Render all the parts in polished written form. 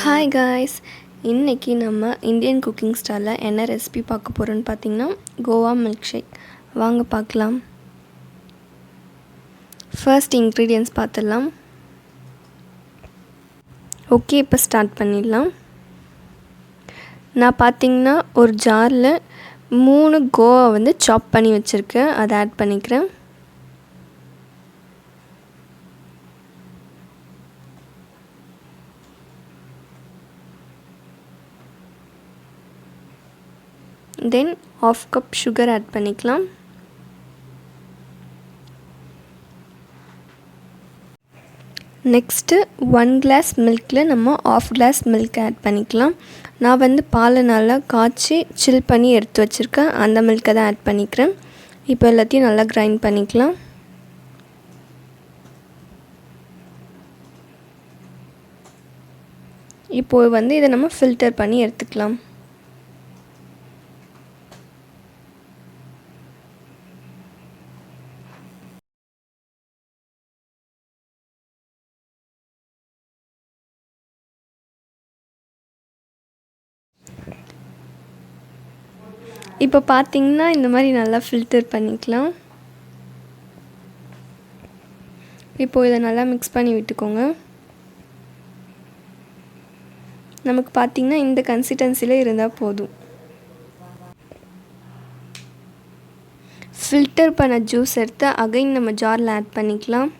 Hi guys, இன்றைக்கி நம்ம Indian cooking ஸ்டைலில் என்ன ரெசிபி பார்க்க போகிறோன்னு பார்த்தீங்கன்னா கோவா மில்க் ஷேக். வாங்க பார்க்கலாம். ஃபர்ஸ்ட் இன்க்ரீடியன்ட்ஸ் பார்த்துடலாம். ஓகே, இப்போ ஸ்டார்ட் பண்ணிடலாம். நான் பார்த்தீங்கன்னா ஒரு ஜாரில் 3 கோவா சாப் பண்ணி வச்சுருக்கேன். அதை ஆட் பண்ணிக்கிறேன். தென் 1/2 கப் சுகர் ஆட் பண்ணிக்கலாம். நெக்ஸ்ட்டு 1 கிளாஸ் மில்கில் நம்ம 1/2 கிளாஸ் மில்க் ஆட் பண்ணிக்கலாம். நான் பாலை நல்லா காய்ச்சி சில் பண்ணி எடுத்து வச்சுருக்கேன். அந்த மில்கை தான் ஆட் பண்ணிக்கிறேன். இப்போ எல்லாத்தையும் நல்லா கிரைண்ட் பண்ணிக்கலாம். இப்போது இதை நம்ம ஃபில்டர் பண்ணி எடுத்துக்கலாம். இப்போ பார்த்தீங்கன்னா இந்த மாதிரி நல்லா ஃபில்டர் பண்ணிக்கலாம். இப்போது இதை நல்லா மிக்ஸ் பண்ணி விட்டுக்கோங்க. நமக்கு பார்த்தீங்கன்னா இந்த கன்சிஸ்டன்சியில் இருந்தால் போதும். ஃபில்டர் பண்ண ஜூஸ் எடுத்து அகைன் நம்ம ஜாரில் ஆட் பண்ணிக்கலாம்.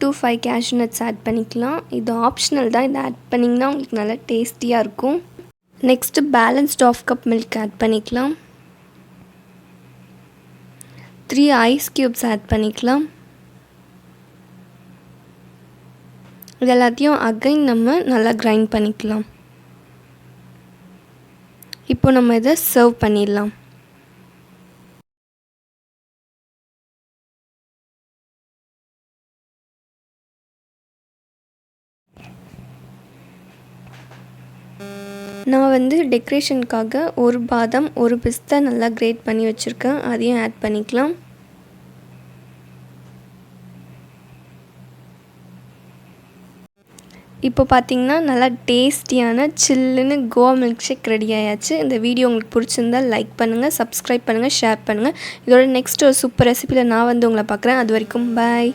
to 5 CashewNuts ஆட் பண்ணிக்கலாம். இது ஆப்ஷனல் தான். இதை ஆட் பண்ணிங்கன்னா உங்களுக்கு நல்லா டேஸ்டியாக இருக்கும். Next balanced 1/2 cup milk add பண்ணிக்கலாம். 3 ஐஸ் க்யூப்ஸ் ஆட் பண்ணிக்கலாம். இது எல்லாத்தையும் அகைன் நம்ம நல்லா கிரைண்ட் பண்ணிக்கலாம். இப்போ நம்ம இதை சர்வ் பண்ணிடலாம். நான் டெக்கரேஷனுக்காக ஒரு பாதாம் ஒரு பிஸ்தா நல்லா கிரேட் பண்ணி வச்சுருக்கேன். அதையும் ஆட் பண்ணிக்கலாம். இப்போ பார்த்தீங்கன்னா நல்லா டேஸ்டியான சில்லுன்னு கோவா மில்க் ஷேக் ரெடி ஆயாச்சு. இந்த வீடியோ உங்களுக்கு பிடிச்சிருந்தால் லைக் பண்ணுங்கள், சப்ஸ்கிரைப் பண்ணுங்கள், ஷேர் பண்ணுங்கள். இதோட நெக்ஸ்ட் ஒரு சூப்பர் ரெசிபியில் நான் உங்களை பார்க்குறேன். அது வரைக்கும் பாய்.